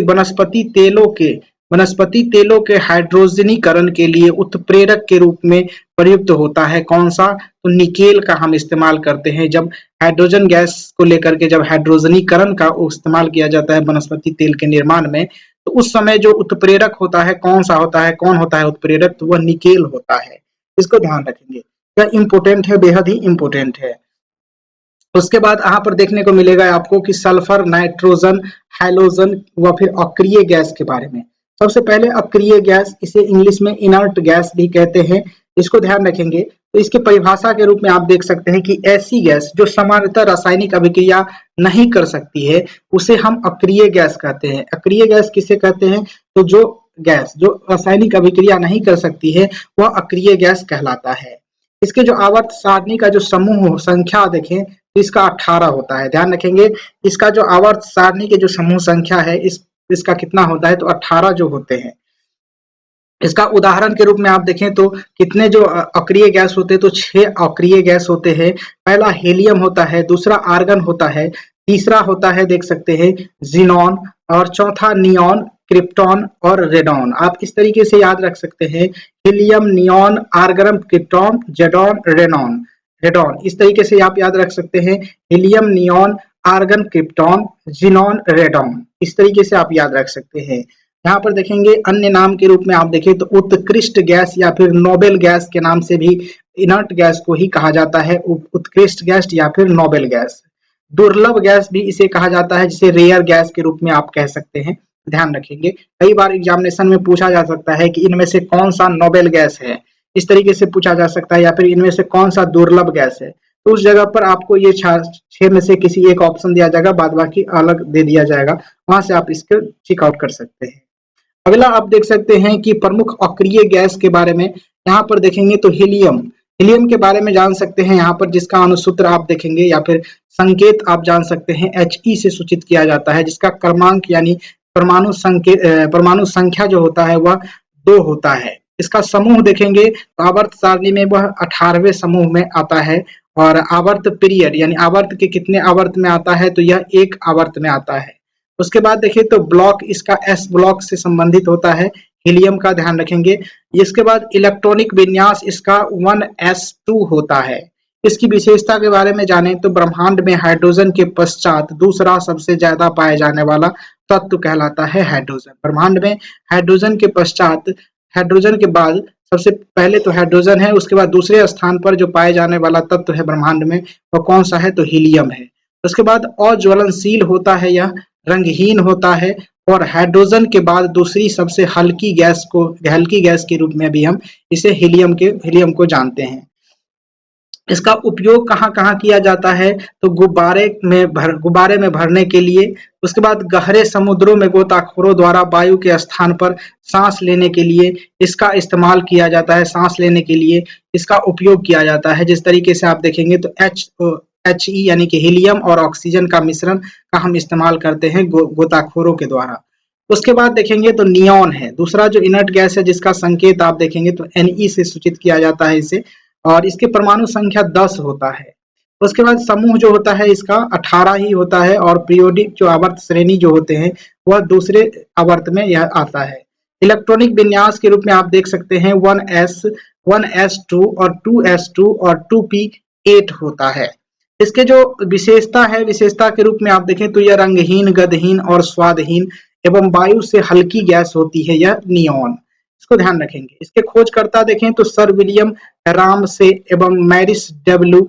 वनस्पति तेलों के हाइड्रोजनीकरण के लिए उत्प्रेरक के रूप में प्रयुक्त होता है कौन सा, तो निकेल का हम इस्तेमाल करते हैं। जब हाइड्रोजन गैस को लेकर के जब हाइड्रोजनीकरण का इस्तेमाल किया जाता है वनस्पति तेल के निर्माण में, तो उस समय जो उत्प्रेरक होता है कौन सा होता है, कौन होता है उत्प्रेरक, तो वह निकेल होता है। इसको ध्यान रखेंगे, यह इंपोर्टेंट है, बेहद ही इंपोर्टेंट है। उसके बाद यहाँ पर देखने को मिलेगा आपको कि सल्फर, नाइट्रोजन, हैलोजन व फिर अक्रिय गैस के बारे में। सबसे पहले अक्रिय गैस, इसे इंग्लिश में इनर्ट गैस भी कहते हैं, इसको ध्यान रखेंगे। तो इसकी परिभाषा के रूप में आप देख सकते हैं कि ऐसी गैस जो सामान्यतः रासायनिक अभिक्रिया नहीं कर सकती है उसे हम अक्रिय गैस कहते हैं। अक्रिय गैस किसे कहते हैं, तो जो गैस जो रासायनिक अभिक्रिया नहीं कर सकती है वह अक्रिय गैस कहलाता है। इसके जो आवर्त सारणी का जो समूह संख्या देखें तो इसका 18 होता है। ध्यान रखेंगे, इसका जो आवर्त सारणी के जो समूह संख्या है इसका कितना होता है, तो 18 जो होते हैं। इसका उदाहरण के रूप में आप देखें तो कितने जो अक्रिय गैस होते हैं, तो 6 अक्रिय गैस होते हैं। पहला हीलियम होता है, दूसरा आर्गन होता है, तीसरा होता है देख सकते हैं जीनॉन, और चौथा नियॉन, क्रिप्टॉन और रेडॉन। आप इस तरीके से याद रख सकते हैं, हीलियम, नियॉन, आर्गन, क्रिप्टॉन, जेडॉन, रेनॉन, रेडॉन। इस तरीके से आप याद रख सकते हैं, helium, neon, argon, krypton, xenon, radon. इस तरीके से आप याद रख सकते हैं। यहाँ पर देखेंगे अन्य नाम के रूप में आप देखें तो उत्कृष्ट गैस या फिर नोबेल गैस के नाम से भी इनर्ट गैस को ही कहा जाता है, उत्कृष्ट गैस या फिर नोबेल गैस। दुर्लभ गैस भी इसे कहा जाता है, जिसे रेयर गैस के रूप में आप कह सकते हैं। ध्यान रखेंगे, कई बार एग्जामिनेशन में पूछा जा सकता है कि इनमें से कौन सा नोबेल गैस है, इस तरीके से पूछा जा सकता है, या फिर इनमें से कौन सा दुर्लभ गैस है। तो उस जगह पर आपको ये 6 में से किसी एक ऑप्शन दिया जाएगा, बाद बाकी अलग दे दिया जाएगा, वहां से आप इसको चेकआउट कर सकते हैं। अगला आप देख सकते हैं कि प्रमुख अक्रिय गैस के बारे में यहाँ पर देखेंगे तो हीलियम, हीलियम के बारे में जान सकते हैं यहाँ पर, जिसका अनुसूत्र आप देखेंगे या फिर संकेत आप जान सकते हैं He से सूचित किया जाता है, जिसका क्रमांक यानी परमाणु संख्या जो होता है वह 2 होता है। इसका समूह देखेंगे तो आवर्त सारणी में वह 18वें समूह में आता है, और आवर्त पीरियड यानी आवर्त के कितने आवर्त में आता है, तो यह 1 आवर्त में आता है। उसके बाद देखिए तो ब्लॉक, इसका S ब्लॉक से संबंधित होता है हीलियम का, ध्यान रखेंगे। इसके बाद इलेक्ट्रॉनिक विन्यास इसका 1s2 होता है। इसकी विशेषता के बारे में जाने तो ब्रह्मांड में हाइड्रोजन के पश्चात दूसरा सबसे ज्यादा पाए जाने वाला तत्व कहलाता है हाइड्रोजन। ब्रह्मांड में हाइड्रोजन के पश्चात, हाइड्रोजन के बाद सबसे पहले तो हाइड्रोजन है, उसके बाद दूसरे स्थान पर जो पाए जाने वाला तत्व है ब्रह्मांड में वह कौन सा है, तो हीलियम है। उसके बाद अज्वलनशील होता है, यह रंगहीन होता है, और हाइड्रोजन के बाद दूसरी सबसे हल्की गैस के रूप में भी हम इसे हीलियम को जानते हैं। इसका उपयोग कहाँ कहाँ किया जाता है, तो गुब्बारे में भरने के लिए। उसके बाद गहरे समुद्रों में गोताखोरों द्वारा वायु के स्थान पर सांस लेने के लिए इसका इस्तेमाल किया जाता है, सांस लेने के लिए इसका उपयोग किया जाता है। जिस तरीके से आप देखेंगे तो He यानी कि हीलियम और ऑक्सीजन का मिश्रण का हम इस्तेमाल करते हैं गोताखोरों के द्वारा। उसके बाद देखेंगे तो नियॉन है, दूसरा जो इनर्ट गैस है, जिसका संकेत आप देखेंगे तो Ne से सूचित किया जाता है इसे, और इसके परमाणु संख्या 10 होता है। उसके बाद समूह जो होता है इसका 18 ही होता है, और पीरियोडिक जो आवर्त श्रेणी जो होते हैं वह दूसरे आवर्त में यह आता है। इलेक्ट्रॉनिक विन्यास के रूप में आप देख सकते हैं 1s, 1s2 और 2s2 और 2p8 होता है। इसके जो विशेषता है, विशेषता के रूप में आप देखें तो यह रंगहीन, गंधहीन और स्वादहीन एवं वायु से हल्की गैस होती है, यह नियॉन। इसको ध्यान रखेंगे। इसके खोजकर्ता देखें तो सर विलियम रामसे एवं मैरिस डब्ल्यू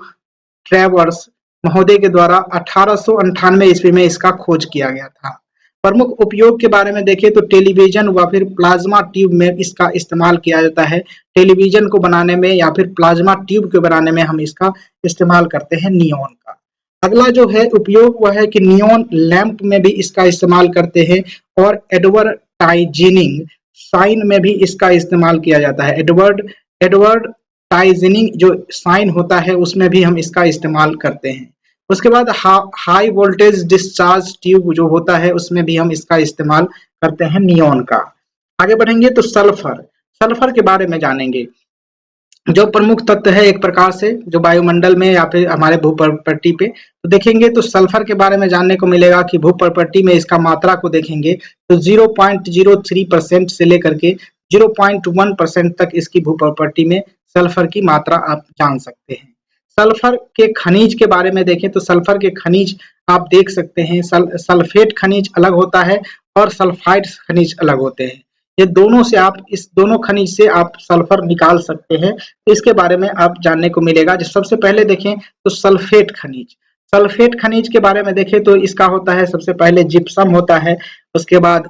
ट्रेवर्स महोदय के द्वारा 1898 ईस्वी में इसका खोज किया गया था। प्रमुख उपयोग के बारे में देखें तो टेलीविजन व फिर प्लाज्मा ट्यूब में इसका इस्तेमाल किया जाता है। टेलीविजन को बनाने में या फिर प्लाज्मा ट्यूब को बनाने में हम इसका इस्तेमाल करते हैं नियॉन का। अगला जो है उपयोग वह है कि नियॉन लैंप में भी इसका इस्तेमाल करते हैं और एडवर्टाइजिंग साइन में भी इसका इस्तेमाल किया जाता है। एडवर्टाइजिंग जो साइन होता है उसमें भी हम इसका इस्तेमाल करते हैं। उसके बाद हाई वोल्टेज डिस्चार्ज ट्यूब जो होता है उसमें भी हम इसका इस्तेमाल करते हैं नियॉन का। आगे बढ़ेंगे तो सल्फर, सल्फर के बारे में जानेंगे। जो प्रमुख तत्व है एक प्रकार से जो वायुमंडल में या फिर हमारे भूप्रपट्टी पे, तो देखेंगे तो सल्फर के बारे में जानने को मिलेगा कि भूप्रपट्टी में इसका मात्रा को देखेंगे तो 0.03% से लेकर के 0.1% तक इसकी भूप्रपट्टी में सल्फर की मात्रा आप जान सकते हैं। सल्फर के खनिज के बारे में देखें तो सल्फर के खनिज आप देख सकते हैं, सल्फेट खनिज अलग होता है और सल्फाइड खनिज अलग होते हैं। ये दोनों से आप इस दोनों खनिज से आप सल्फर निकाल सकते हैं, इसके बारे में आप जानने को मिलेगा। जो सबसे पहले देखें तो सल्फेट खनिज, सल्फेट खनिज के बारे में देखें तो इसका होता है सबसे पहले जिप्सम होता है, उसके बाद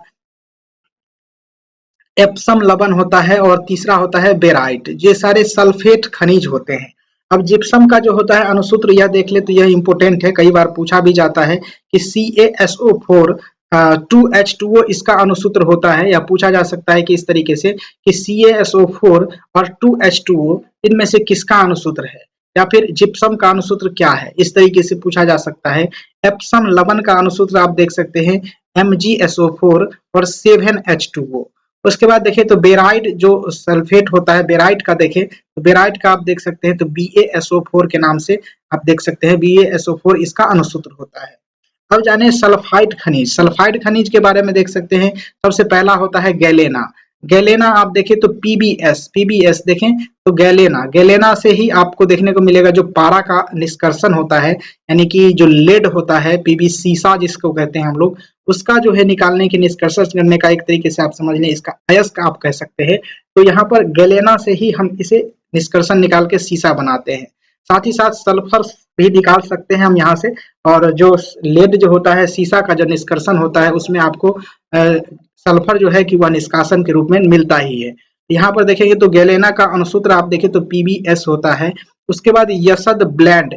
एप्सम लवण होता है और तीसरा होता है बेराइट। ये सारे सल्फेट खनिज होते हैं। अब जिप्सम का जो होता है अनुसूत्र यह देख ले तो यह इंपॉर्टेंट है, कई बार पूछा भी जाता है कि CaSO4 2H2O इसका अनुसूत्र होता है, या पूछा जा सकता है कि इस तरीके से कि CaSO4 और 2H2O इनमें से किसका अनुसूत्र है, या फिर जिप्सम का अनुसूत्र क्या है, इस तरीके से पूछा जा सकता है। एप्सम लवण का अनुसूत्र आप देख सकते हैं MgSO4 और 7H2O। उसके बाद देखें तो बेराइट जो सल्फेट होता है, बेराइट का देखें तो बेराइट का आप देख सकते हैं तो BaSO4 के नाम से आप देख सकते हैं, BaSO4 इसका अनुसूत्र होता है। अब जाने सल्फाइड खनिज, सल्फाइड खनिज के बारे में देख सकते हैं। सबसे पहला होता है गैलेना, गैलेना आप देखें तो पीबीएस देखें तो गैलेना, गैलेना से ही आपको देखने को मिलेगा जो पारा का निष्कर्षण होता है, यानी कि जो लेड होता है पीबी सीसा जिसको कहते हैं हम लोग, उसका जो है निकालने की निष्कर्षण करने का एक तरीके से आप समझ लें, इसका अयस्क आप कह सकते हैं। तो यहाँ पर गैलेना से ही हम इसे निष्कर्षण निकाल के सीसा बनाते हैं। साथ ही साथ सल्फर भी निकाल सकते हैं हम यहाँ से, और जो लेड जो होता है सीसा का जो निष्कर्षण होता है उसमें आपको सल्फर जो है कि वह निष्कासन के रूप में मिलता ही है। यहाँ पर देखेंगे तो गैलेना का अनुसूत्र आप देखें तो पीबीएस होता है। उसके बाद यसद ब्लैड,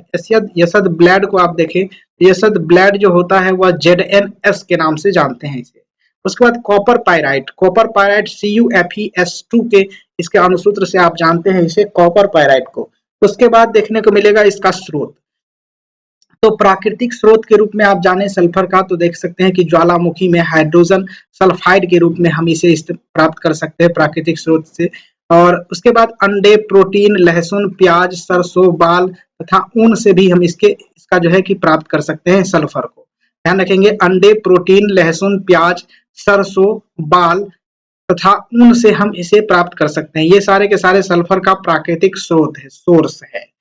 यसद ब्लैड को आप देखें, यसद ब्लैड जो होता है वह ZnS के नाम से जानते हैं इसे। उसके बाद copper pyrite, copper pyrite CuFeS2 के इसके अनुसूत्र से आप जानते हैं इसे कॉपर पायराइट को। उसके बाद देखने को मिलेगा इसका स्रोत, तो प्राकृतिक स्रोत के रूप में आप जाने सल्फर का तो देख सकते हैं कि ज्वालामुखी में हाइड्रोजन सल्फाइड के रूप में हम इसे प्राप्त कर सकते हैं प्राकृतिक स्रोत से। और उसके बाद अंडे, प्रोटीन, लहसुन, प्याज, सरसों, बाल तथा ऊन से भी हम इसका जो है कि प्राप्त कर सकते हैं सल्फर को। ध्यान रखेंगे, अंडे, प्रोटीन, लहसुन, प्याज, सरसों, बाल तथा ऊन से हम इसे प्राप्त कर सकते हैं। ये सारे के सारे सल्फर का प्राकृतिक स्रोत है, सोर्स है।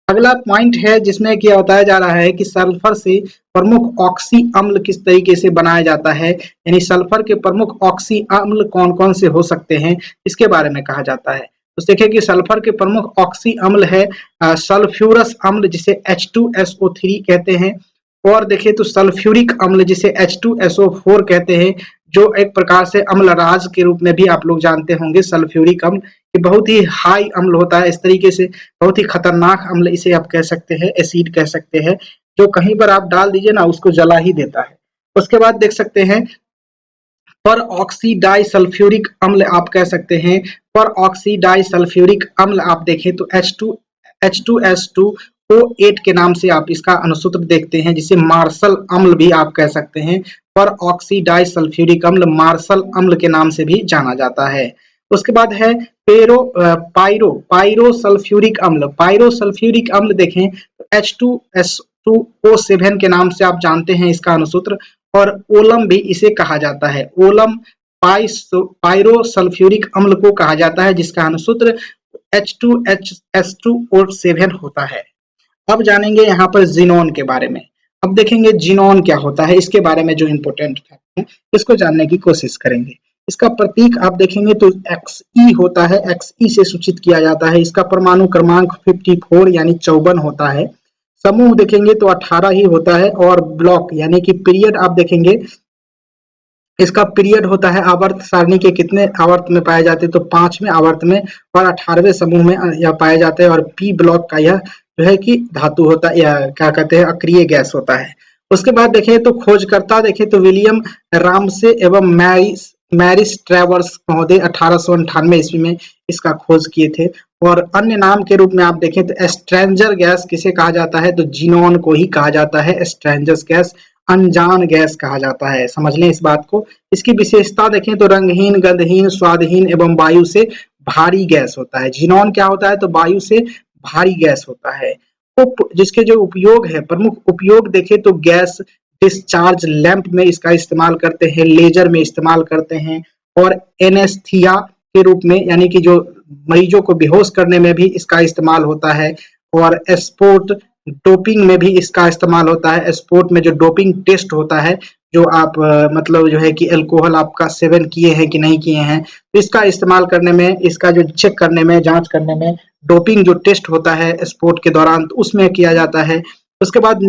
अगला पॉइंट है जिसमें क्या बताया जा रहा है कि सल्फर से प्रमुख ऑक्सी अम्ल किस तरीके से बनाया जाता है, यानी सल्फर के प्रमुख ऑक्सी अम्ल कौन कौन से हो सकते हैं इसके बारे में कहा जाता है। तो देखिए कि सल्फर के प्रमुख ऑक्सी अम्ल है सल्फ्यूरस अम्ल जिसे H2SO3 कहते हैं, और देखिए तो सल्फ्यूरिक अम्ल जिसे H2SO4 कहते हैं, जो एक प्रकार से अम्लराज के रूप में भी आप लोग जानते होंगे। सल्फ्यूरिक अम्ल ये बहुत ही हाई अम्ल होता है, इस तरीके से बहुत ही खतरनाक अम्ल इसे आप कह सकते हैं, एसिड कह सकते हैं, जो कहीं पर आप डाल दीजिए ना उसको जला ही देता है। उसके बाद देख सकते हैं पर ऑक्सीडाई सल्फ्यूरिक अम्ल आप कह सकते हैं, पर ऑक्सीडाई सल्फ्यूरिक अम्ल आप देखें तो H2S2O8 के नाम से आप इसका अनुसूत्र देखते हैं, जिसे मार्शल अम्ल भी आप कह सकते हैं। पर ऑक्सीडाई सल्फ्यूरिक अम्ल मार्शल अम्ल के नाम से भी जाना जाता है। उसके बाद है पायरो सल्फ्यूरिक अम्ल, पायरो सल्फ्यूरिक अम्ल देखें तो H2S2O7 के नाम से आप जानते हैं इसका अनुसूत्र, और ओलम भी इसे कहा जाता है। ओलम पायरो सल्फ्यूरिक अम्ल को कहा जाता है, जिसका अनुसूत्र H2S2O7 होता है। अब जानेंगे यहाँ पर जीनोन के बारे में। अब देखेंगे जीनोन क्या होता है, इसके बारे में जो इम्पोर्टेंट है इसको जानने की कोशिश करेंगे। इसका प्रतीक आप देखेंगे तो Xe होता है, Xe से सूचित किया जाता है। इसका परमाणु क्रमांक 54 यानी 54 होता है। समूह देखेंगे तो 18 ही होता है, और ब्लॉक यानी कि पीरियड आप देखेंगे इसका पीरियड होता है आवर्त सारणी के कितने आवर्त में पाए जाते हैं, तो 5वें आवर्त में और 18वें समूह में यह पाए जाते हैं। और पी ब्लॉक का यह जो है कि धातु होता है, या क्या कहते हैं, अक्रिय गैस होता है। उसके बाद देखें तो खोजकर्ता देखें तो विलियम रामसे एवं मैरिस ट्रेवर्स महोदय 1898 ईस्वी में इसका खोज किए थे। और अन्य नाम के रूप में आप देखें तो स्ट्रेंजर गैस किसे कहा जाता है, तो जीनोन को ही कहा जाता है स्ट्रेंजर गैस, अनजान गैस कहा जाता है। समझ लें इस बात को। इसकी विशेषता देखें तो रंगहीन, गंधहीन, स्वादहीन एवं वायु से भारी गैस होता है। जीनोन क्या होता है, तो वायु से भारी गैस होता है। जिसके जो उपयोग है, प्रमुख उपयोग देखें तो गैस डिस्चार्ज लैंप में इसका इस्तेमाल करते हैं, लेजर में इस्तेमाल करते हैं, और एनेस्थीसिया के रूप में, यानी कि जो मरीजों को बेहोश करने में भी इसका इस्तेमाल होता है। और स्पोर्ट डोपिंग में भी इसका इस्तेमाल होता है। स्पोर्ट में जो डोपिंग टेस्ट होता है, जो आप मतलब जो है कि अल्कोहल आपका सेवन किए हैं कि नहीं किए हैं, तो इसका इस्तेमाल करने में, इसका जो चेक करने में, जांच करने में, डोपिंग जो टेस्ट होता है स्पोर्ट के दौरान, तो उसमें किया जाता है। उसके बाद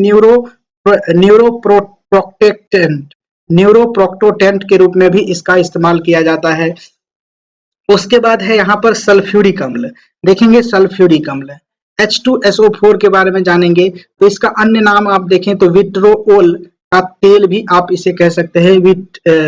न्यूरोप्रोटेक्टेंट न्यूरोप्रोक्टोटेंट के रूप में भी इसका इस्तेमाल किया जाता है। उसके बाद है यहाँ पर सल्फ्यूरिक अम्ल। देखेंगे सल्फ्यूरिक अम्ल, H2SO4 के बारे में जानेंगे। तो इसका अन्य नाम आप देखें तो विट्रोओल का तेल भी आप इसे कह सकते हैं।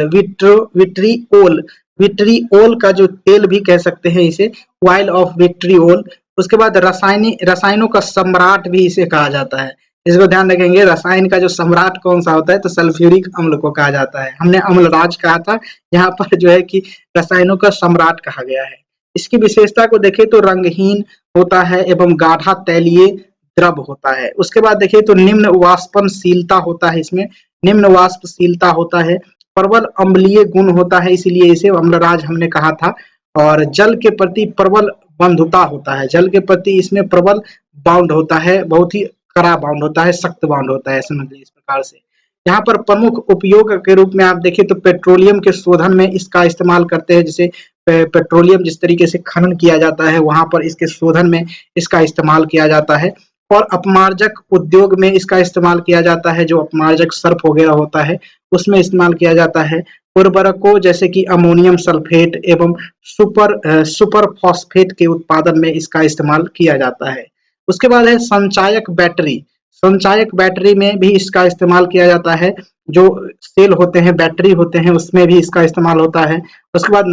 विट्रिओल विट्रिओल का जो तेल भी कह सकते हैं इसे, ऑयल ऑफ विट्रिओल। उसके बाद रसायनों का सम्राट भी इसे कहा जाता है। इसको ध्यान रखेंगे, रसायन का जो सम्राट कौन सा होता है, तो सल्फ्यूरिक अम्ल को कहा जाता है। हमने अम्लराज कहा था, यहाँ पर जो है कि रसायनों का सम्राट कहा गया है। इसकी विशेषता को देखें तो रंगहीन होता है एवं गाढ़ा तैलीय द्रव होता है। उसके बाद देखिए तो निम्न वाष्पनशीलता होता है, इसमें निम्न वाष्पशीलता होता है, प्रबल अम्लीय गुण होता है, इसीलिए इसे अम्लराज हमने कहा था। और जल के प्रति प्रबल बंधुता होता है, जल के प्रति इसमें प्रबल बाउंड होता है, बहुत ही कड़ा बाउंड होता है, सख्त बाउंड होता है, समझ लीजिए इस प्रकार से। यहाँ पर प्रमुख उपयोग के रूप में आप देखें तो पेट्रोलियम के शोधन में इसका इस्तेमाल करते हैं। जैसे पेट्रोलियम जिस तरीके से खनन किया जाता है, वहां पर इसके शोधन में इसका इस्तेमाल किया जाता है। और अपमार्जक उद्योग में इसका इस्तेमाल किया जाता है, जो अपमार्जक सर्फ वगैरह होता है उसमें इस्तेमाल किया जाता है। उर्वरकों जैसे कि अमोनियम सल्फेट एवं सुपर फॉस्फेट के उत्पादन में इसका इस्तेमाल किया जाता है। उसके बाद है संचायक बैटरी। संचायक बैटरी में भी इसका इस्तेमाल किया जाता है, जो सेल होते हैं, बैटरी होते हैं, उसमें भी इसका इस्तेमाल होता है। उसके बाद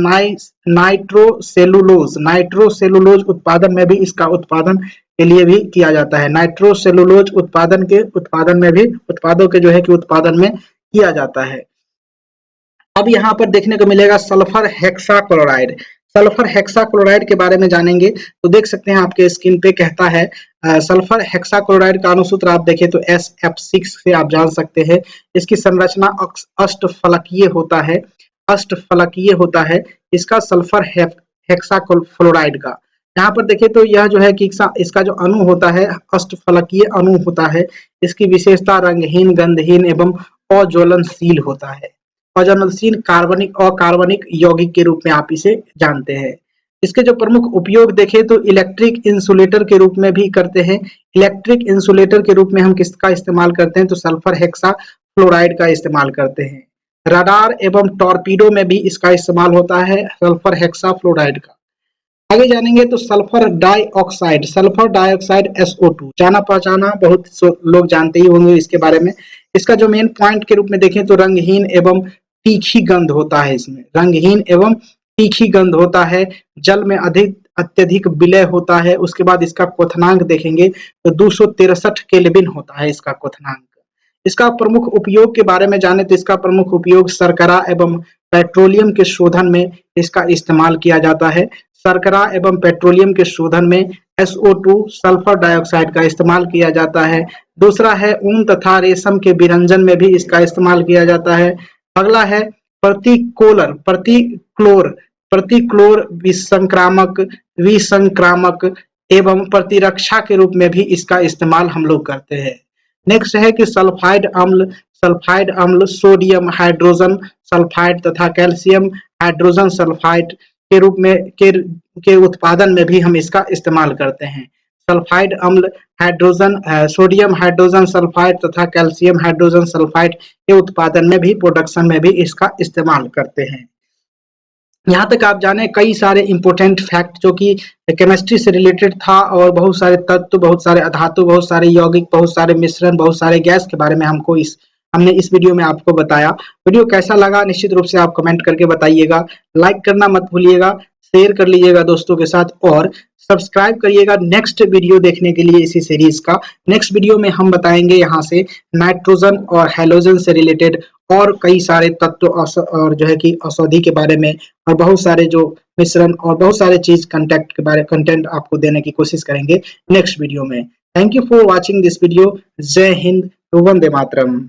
नाइट्रोसेलुलोज उत्पादन में भी इसका उत्पादन के लिए भी किया जाता है। नाइट्रोसेलुलोज उत्पादन में भी, उत्पादों के जो है कि उत्पादन में किया जाता है। अब यहाँ पर देखने को मिलेगा सल्फर हेक्साक्लोराइड। सल्फर हेक्साक्लोराइड के बारे में जानेंगे तो देख सकते हैं आपके स्क्रीन पे कहता है सल्फर हेक्साक्लोराइड का अणुसूत्र आप देखें तो SF6 से आप जान सकते हैं। इसकी संरचना अष्टफलकीय होता है, अष्टफलकीय होता है इसका सल्फर हेक्साक्लोराइड का। यहाँ पर देखें तो यह जो है कि इसका जो अणु होता है अष्टफलकीय अणु होता है। इसकी विशेषता रंगहीन, गंधहीन एवं अज्वलनशील होता है। अज्वलनशील कार्बनिक अकार्बनिक यौगिक के रूप में आप इसे जानते हैं। इसके जो प्रमुख उपयोग देखें तो इलेक्ट्रिक इंसुलेटर के रूप में भी करते हैं। इलेक्ट्रिक इंसुलेटर के रूप में हम किसका इस्तेमाल करते हैं, तो सल्फर हेक्सा फ्लोराइड का इस्तेमाल करते हैं। रडार एवं टॉर्पीडो में भी इसका इस्तेमाल होता है सल्फर हेक्सा फ्लोराइड का। आगे जानेंगे तो sulphur dioxide, sulphur dioxide SO2 जाना पहचाना, बहुत लोग जानते ही होंगे इसके बारे में। इसका जो मेन पॉइंट के रूप में देखें तो रंगहीन एवं तीखी गंध होता है, इसमें रंगहीन एवं तीखी गंध होता है, जल में अत्यधिक विलय होता है। उसके बाद इसका क्वथनांक देखेंगे तो 263 केल्विन होता है इसका क्वथनांक। इसका प्रमुख उपयोग के बारे में जाने तो इसका प्रमुख उपयोग शर्करा एवं पेट्रोलियम के शोधन में इसका इस्तेमाल किया जाता है। शर्करा एवं पेट्रोलियम के शोधन में SO2 सल्फर डाइऑक्साइड का इस्तेमाल किया जाता है। दूसरा है ऊन तथा रेशम के विरंजन में भी इसका इस्तेमाल किया जाता है। अगला है प्रतिक्लोर विसंक्रामक एवं प्रतिरक्षा के रूप में भी इसका इस्तेमाल हम लोग करते हैं। नेक्स्ट है कि सल्फाइड अम्ल सोडियम हाइड्रोजन सल्फाइड तथा कैल्शियम हाइड्रोजन सल्फाइड के रूप में के उत्पादन में भी हम इसका इस्तेमाल करते हैं। सल्फाइड अम्ल, हाइड्रोजन सोडियम हाइड्रोजन सल्फाइड तथा कैल्शियम हाइड्रोजन सल्फाइड के उत्पादन में भी, प्रोडक्शन में भी इसका इस्तेमाल करते हैं। यहाँ तक आप जाने कई सारे इंपॉर्टेंट फैक्ट जो कि केमिस्ट्री से रिलेटेड था, और बहुत सारे तत्व, बहुत सारे अधातु, बहुत सारे यौगिक, बहुत सारे मिश्रण, बहुत सारे गैस के बारे में हमने इस वीडियो में आपको बताया। वीडियो कैसा लगा निश्चित रूप से आप कमेंट करके बताइएगा। लाइक करना मत भूलिएगा, शेयर कर लीजिएगा दोस्तों के साथ, और सब्सक्राइब करिएगा नेक्स्ट वीडियो देखने के लिए इसी सीरीज का। नेक्स्ट वीडियो में हम बताएंगे यहाँ से नाइट्रोजन और हैलोजन से रिलेटेड और कई सारे तत्व और जो है कि औषधि के बारे में, और बहुत सारे जो मिश्रण और बहुत सारे चीज कंटेंट आपको देने की कोशिश करेंगे नेक्स्ट वीडियो में। Thank you for watching this video. जय हिंद, वंदे मातरम।